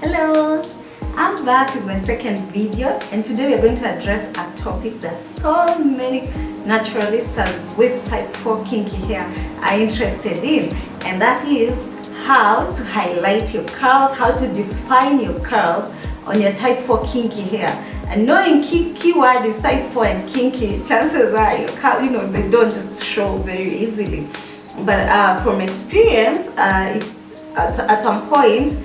Hello, I'm back with my second video, and today we're going to address a topic that so many naturalistas with type 4 kinky hair are interested in, and that is how to highlight your curls, how to define your curls on your type 4 kinky hair. And knowing keyword is type 4 and kinky, chances are your curls, they don't just show very easily. But from experience, it's at some point,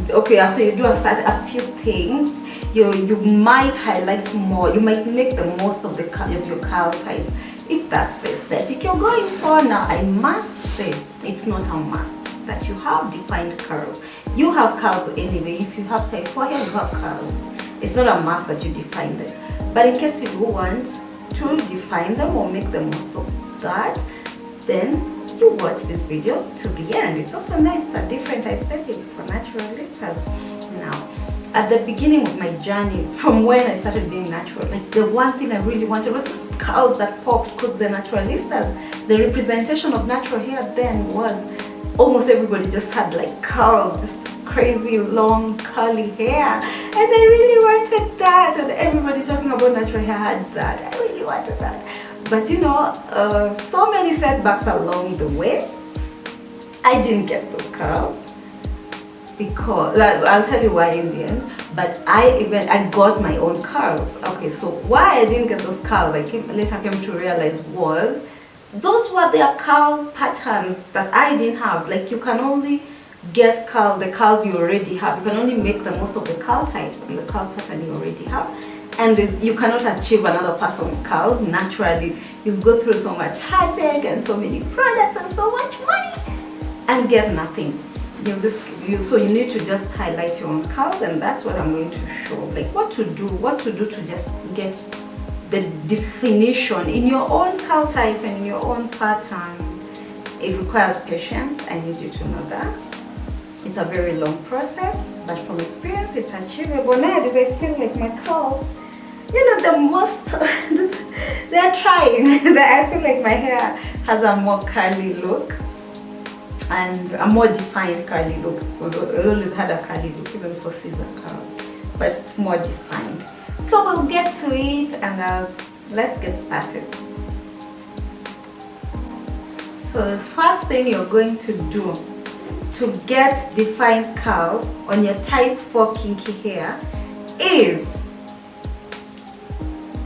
okay, after you do a few things, you might highlight more. You might make the most of your curl type, if that's the aesthetic you're going for. Now, I must say, it's not a must that you have defined curls. You have curls anyway. If you have type 4 hair, you have curls. It's not a must that you define them. But in case you do want to define them or make the most of that, then you watch this video to the end. It's also nice, it's a different aesthetic for naturalistas. Now, at the beginning of my journey, from when I started being natural, like the one thing I really wanted was just curls that popped, because the naturalistas, the representation of natural hair then was almost everybody just had like curls, this crazy long curly hair, and I really wanted that, and everybody talking about natural hair had that. I really wanted that. But so many setbacks along the way. I didn't get those curls because I'll tell you why in the end. But I got my own curls. Okay, so why I didn't get those curls, later came to realize, was those were their curl patterns that I didn't have. Like, you can only get the curls you already have. You can only make the most of the curl type and the curl pattern you already have. And you cannot achieve another person's curls naturally. You go through so much heartache and so many products and so much money and get nothing. So you need to just highlight your own curls, and that's what I'm going to show. Like what to do to just get the definition in your own curl type and in your own pattern. It requires patience. I need you to know that. It's a very long process, but from experience, it's achievable. Nowadays, I feel like my curls, the most, they're trying. I feel like my hair has a more curly look and a more defined curly look. Although I always had a curly look, even for scissor curl, but it's more defined. So we'll get to it, and let's get started. So the first thing you're going to do to get defined curls on your type 4 kinky hair is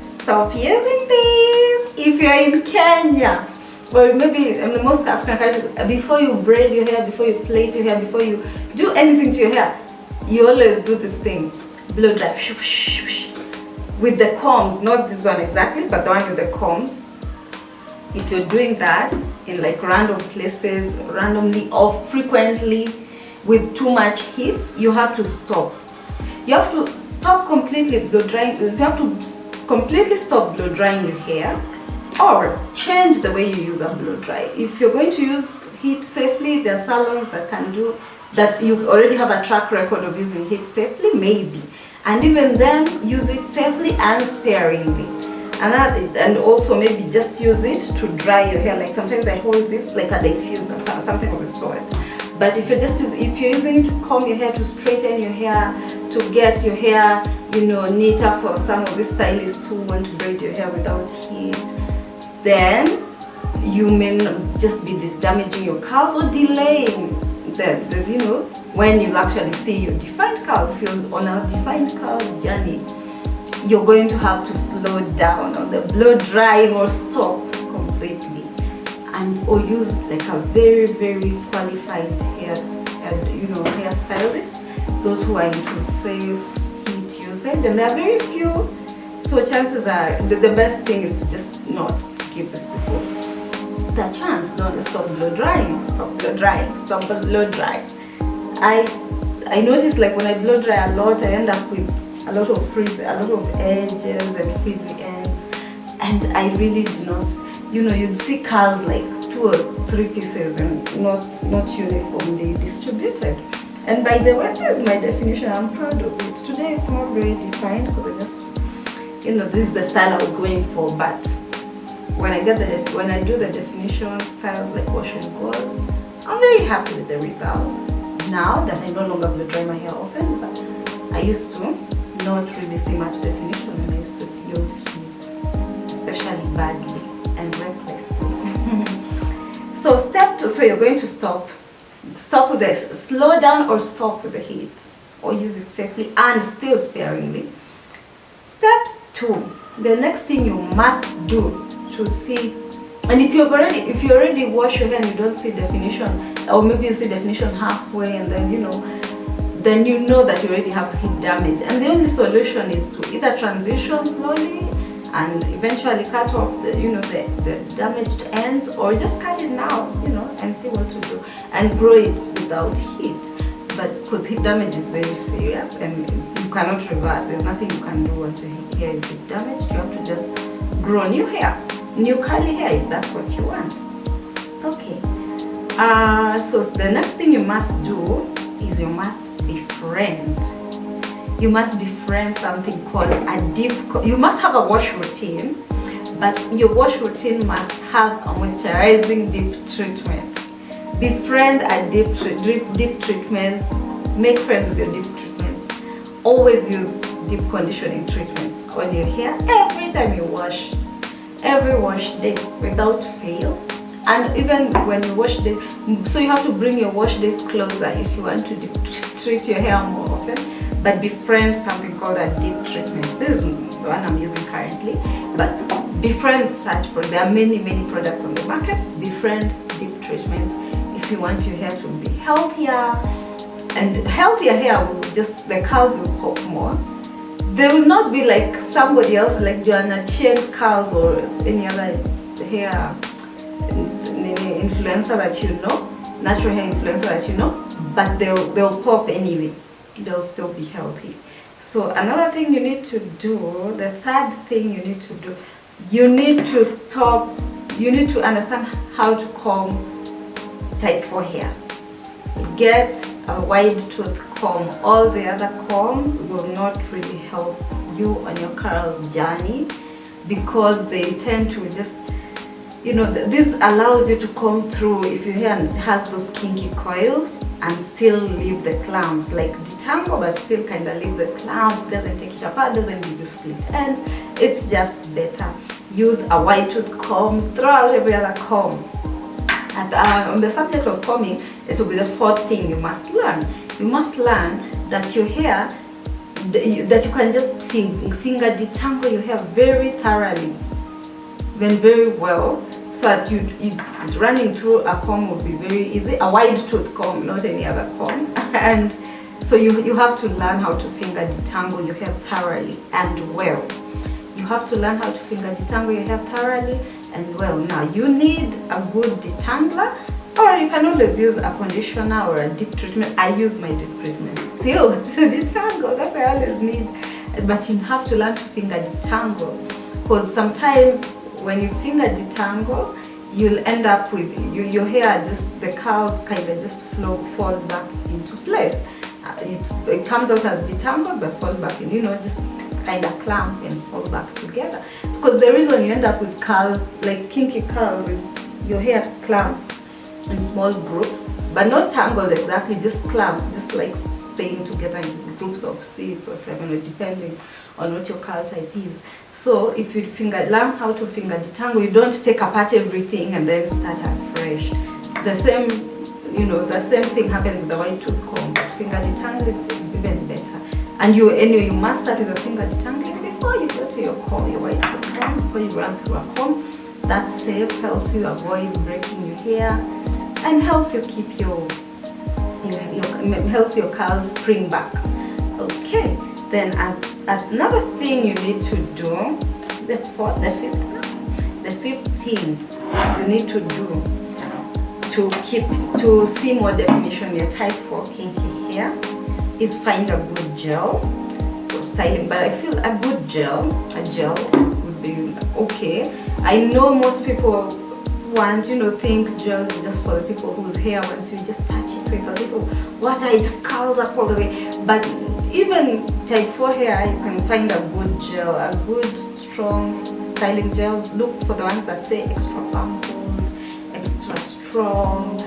stop using this. If you're in Kenya, or maybe in most African countries, before you braid your hair, before you plait your hair, before you do anything to your hair, you always do this thing, blow dry, with the combs. Not this one exactly, but the one with the combs. If you're doing that in like random places, randomly or frequently with too much heat, you have to stop. You have to stop completely blow drying. You have to completely stop blow drying your hair, or change the way you use a blow dry. If you're going to use heat safely, there are salons that can do that. You already have a track record of using heat safely, maybe, and even then use it safely and sparingly. And also maybe just use it to dry your hair. Like sometimes I hold this like a diffuser, something of the sort. But if you're using it to comb your hair, to straighten your hair, to get your hair, neater, for some of the stylists who want to braid your hair without heat, then you may just be damaging your curls or delaying when you'll actually see your defined curls. If you're on a defined curls journey, you're going to have to slow down on the blow drying or stop completely, or use like a very, very qualified hair stylist, those who are into safe heat usage, and there are very few. So chances are the best thing is to just not give these people that chance. Don't stop blow drying, stop blow drying, stop blow drying. I notice, like, when I blow dry a lot, I end up with a lot of edges and frizzy ends, and I really do not, you'd see curls like 2 or 3 pieces and not uniformly distributed. And by the way, this is my definition. I'm proud of it. Today it's not very defined because I just, this is the style I was going for. But when I do the definition styles like wash and goes, I'm very happy with the results. now that I no longer blow dry my hair often, but I used to not really see much definition when I used to use heat, especially badly and recklessly. So step 2, so you're going to stop with this, slow down or stop with the heat, or use it safely and still sparingly. Step 2, the next thing you must do to see, and if you already wash your hair and you don't see definition, or maybe you see definition halfway, and then you know that you already have heat damage, and the only solution is to either transition slowly and eventually cut off the damaged ends, or just cut it now, and see what to do and grow it without heat. But because heat damage is very serious and you cannot reverse, there's nothing you can do once your hair is heat damaged. You have to just grow new hair, new curly hair, if that's what you want. Okay, so the next thing you must do is you must befriend. You must befriend something called a deep. You must have a wash routine, but your wash routine must have a moisturizing deep treatment. Befriend a deep treatments. Make friends with your deep treatments. Always use deep conditioning treatments on your hair every time you wash. Every wash day without fail. And even when you wash day, so you have to bring your wash days closer if you want to treat your hair more often. But befriend something called a deep treatment. This is the one I'm using currently. But befriend such products. There are many products on the market. Befriend deep treatments if you want your hair to be healthier. And healthier hair will just, the curls will pop more. They will not be like somebody else, like Joanna Chen's curls or any other hair influencer that you know, natural hair influencer that you know, but they'll pop anyway. They'll still be healthy. So another thing you need to do, the third thing you need to do, you need to understand how to comb type 4 hair. Get a wide tooth comb. All the other combs will not really help you on your curl journey because they tend to just, this allows you to comb through if your hair has those kinky coils and still leave the clumps, like detangle but still kind of leave the clumps, doesn't take it apart, doesn't give you split ends. It's just better. Use a wide tooth comb, throw out every other comb. And on the subject of combing, it will be the fourth thing you must learn. You must learn that your hair, that you can just finger detangle your hair very thoroughly, then very well, so that running through a comb will be very easy. A wide tooth comb, not any other comb. And so you have to learn how to finger detangle your hair thoroughly and well. You have to learn how to finger detangle your hair thoroughly and well. Now you need a good detangler, or you can always use a conditioner or a deep treatment. I use my deep treatment still to detangle. That's what I always need. But you have to learn to finger detangle, because sometimes when you finger detangle, you'll end up with your hair just, the curls kind of just fall back into place. It comes out as detangled but falls back in, just kind of clamp and fall back together. Because the reason you end up with curls, like kinky curls, is your hair clamps in small groups, but not tangled exactly, just clamps, just like staying together in groups of 6 or 7, depending on what your curl type is. So if you learn how to finger detangle, you don't take apart everything and then start afresh. The same thing happens with the wide tooth comb, but finger detangling is even better. And you must start with a finger detangling before you go to your comb, your wide tooth comb, before you run through a comb. That's safe, helps you avoid breaking your hair, and helps you keep helps your curls spring back. Okay. Then another thing you need to do, the fifth thing you need to do to see more definition in your type 4 kinky hair is find a good gel for styling. But I feel a good gel would be okay. I know most people think gel is just for the people whose hair, once you just touch it with a little water, it just curls up all the way. But even type 4 hair, you can find a good gel, a good strong styling gel. Look for the ones that say extra firm hold, extra strong.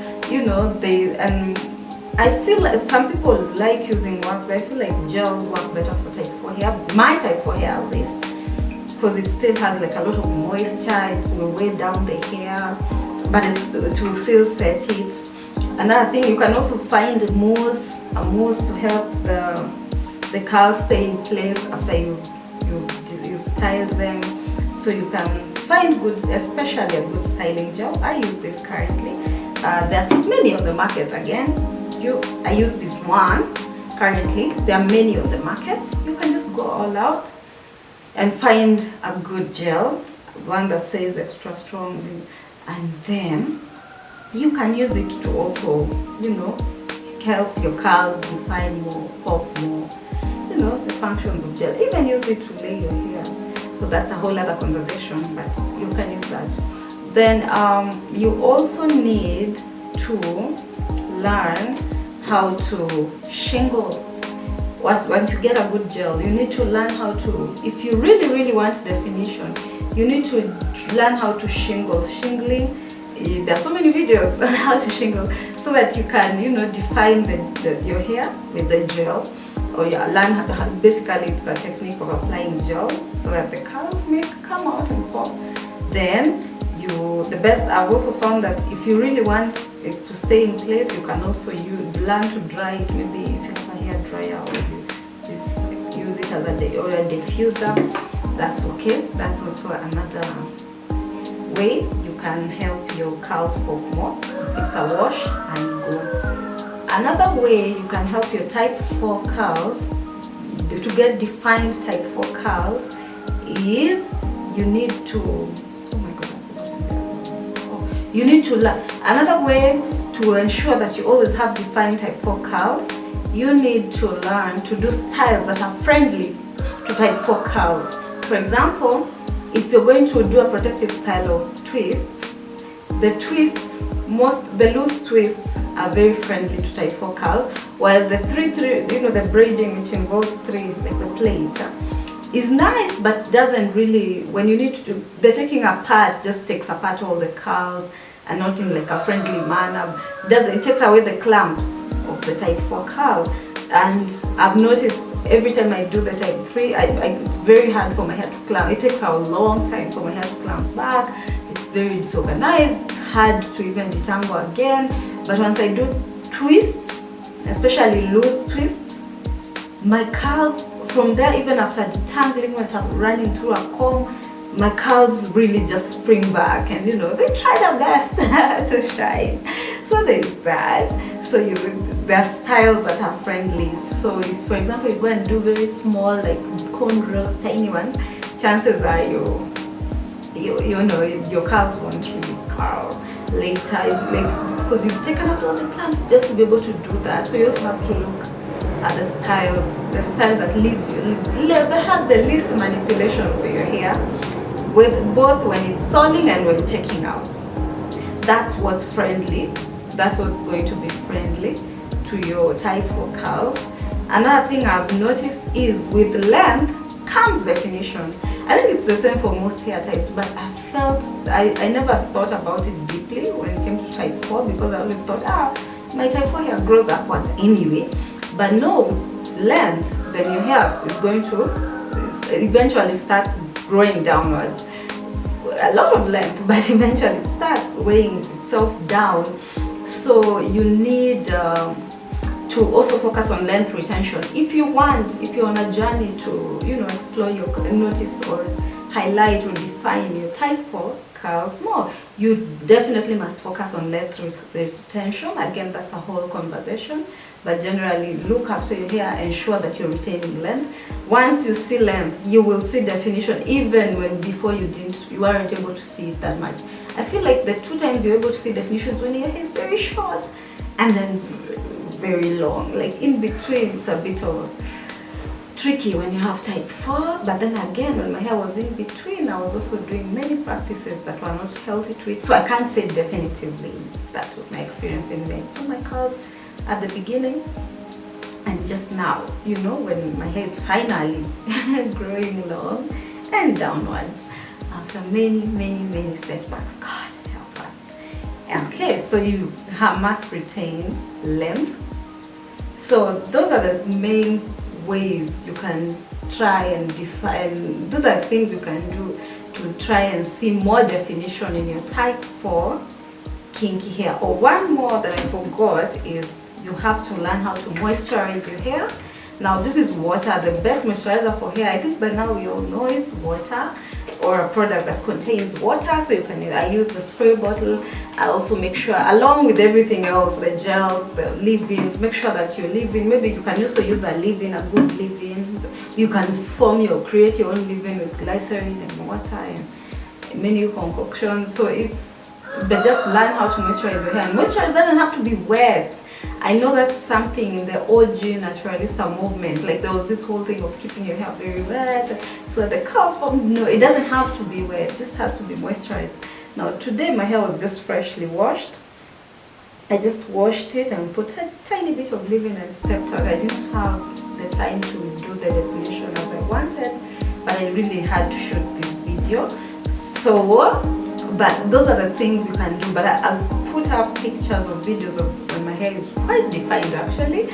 I feel like some people like using wax, but I feel like gels work better for type 4 hair, my type 4 hair at least, because it still has like a lot of moisture. It will weigh down the hair, but it will still set it. Another thing, you can also find a mousse to help the curls stay in place after you've styled them. So you can find good, especially a good styling gel. I use this currently. There's many on the market. Again, I use this one currently. There are many on the market. You can just go all out and find a good gel, one that says extra strong, and then you can use it to also, help your curls define more, pop more, the functions of gel. Even use it to lay your hair. So that's a whole other conversation, but you can use that. Then you also need to learn how to shingle. Once you get a good gel, you need to learn how to, if you really want definition, you need to learn how to shingle. Shingling, there are so many videos on how to shingle, so that you can, define your hair with the gel, or learn how to, basically it's a technique of applying gel so that the curls may come out and pop. Then I've also found that if you really want it to stay in place, you can also learn to dry it. Maybe if you have a hair dryer, or you just use it as a diffuser, that's okay. That's also another way you can help your curls pop more. It's a wash and go. Another way you can help your type 4 curls to get defined type 4 curls is you need to, you need to learn. Another way to ensure that you always have defined type 4 curls, you need to learn to do styles that are friendly to type 4 curls. For example, if you're going to do a protective style of twists, the loose twists are very friendly to type 4 curls, while the the braiding, which involves 3, like the plait, is nice, but doesn't really, when you need to do the taking apart, just takes apart all the curls and not in like a friendly manner. It takes away the clumps of the type 4 curl. And I've noticed every time I do the type 3, it's very hard for my hair to clamp. It takes a long time for my hair to clamp back. It's very disorganized. It's hard to even detangle again. But once I do twists, especially loose twists, my curls from there, even after detangling, when I'm running through a comb, my curls really just spring back, and they try their best to shine. So there's that. So there are styles that are friendly. So if, for example, you go and do very small, like cornrows, tiny ones, chances are your curls won't really curl later, because you've taken out all the clamps just to be able to do that. So you also have to look at the style that leaves you, that has the least manipulation for your hair, with both when installing and when taking out. That's what's friendly. That's what's going to be friendly to your type 4 curls. Another thing I've noticed is with length comes definition. I think it's the same for most hair types, but I never thought about it deeply when it came to type 4, because I always thought, my type 4 hair grows upwards anyway. But no, length, then your hair is going to eventually starts growing downwards. A lot of length, but eventually it starts weighing itself down. So you need to also focus on length retention. If you're on a journey to explore notice or highlight or define your type 4 curls more, you definitely must focus on length retention. Again, that's a whole conversation, but generally look after your hair, ensure that you're retaining length. Once you see length, you will see definition, even when before you weren't able to see it that much. I feel like the 2 times you're able to see definitions when your hair is very short and then very long. Like in between, it's a bit of tricky when you have type 4. But then again, when my hair was in between, I was also doing many practices that were not healthy to it. So I can't say definitively that was my experience anyway. So my curls at the beginning and just now, when my hair is finally growing long and downwards after many setbacks. God help us. Okay, so you must retain length So those are the main ways you can try and define. Those are things you can do to try and see more definition in your type 4 kinky hair. Or one more that I forgot is you have to learn how to moisturize your hair. Now this is water, the best moisturizer for hair. I think by now we all know it's water, or a product that contains water. So you can, I use the spray bottle. I also make sure, along with everything else, the gels, the leave-ins, make sure that your leave-in, maybe you can also use a leave-in, a good leave-in. You can create your own leave-in with glycerin and water and many concoctions. So but just learn how to moisturize your hair. And moisturize doesn't have to be wet. I know that's something in the OG naturalista movement. Like there was this whole thing of keeping your hair very wet so that the curls form. No, it doesn't have to be wet. It just has to be moisturized. Now today my hair was just freshly washed. I just washed it and put a tiny bit of leave-in and stepped out. I didn't have the time to do the definition as I wanted, but I really had to shoot this video. So, but those are the things you can do. But I'll put up pictures or videos of when my hair is quite defined actually.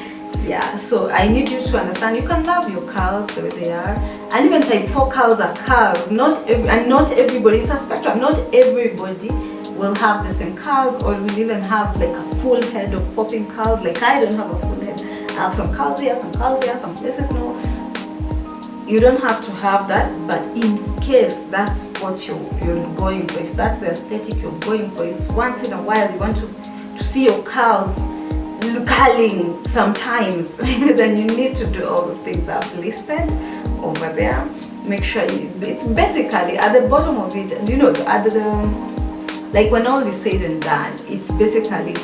Yeah, so I need you to understand you can love your curls the way they are. And even type 4 curls are curls. Not everybody, it's a spectrum. Not everybody will have the same curls, or will even have like a full head of popping curls. Like I don't have a full head. I have some curls here, some places no. You don't have to have that, but in case that's what you're going for, if that's the aesthetic you're going for, if once in a while you want to see your curls curling sometimes, then you need to do all those things I've listed over there. Make sure it's basically at the bottom of it, you know, like when all is said and done, it's basically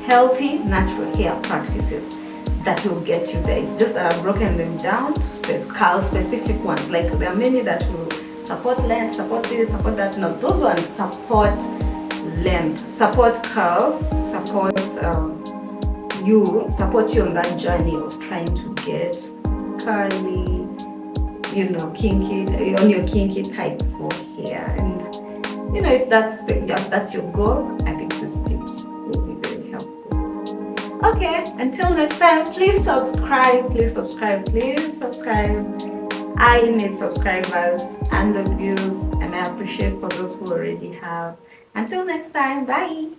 healthy natural hair practices that will get you there. It's just that I've broken them down to curl specific ones. Like there are many that will support length, support this, support that. No, those ones support length, support curls, support you on that journey of trying to get curly, you know, kinky, on your kinky type 4 hair. And you know, if that's your goal, I think these tips will be very helpful. Okay, until next time, please subscribe. I need subscribers and the views, and I appreciate for those who already have. Until next time, bye.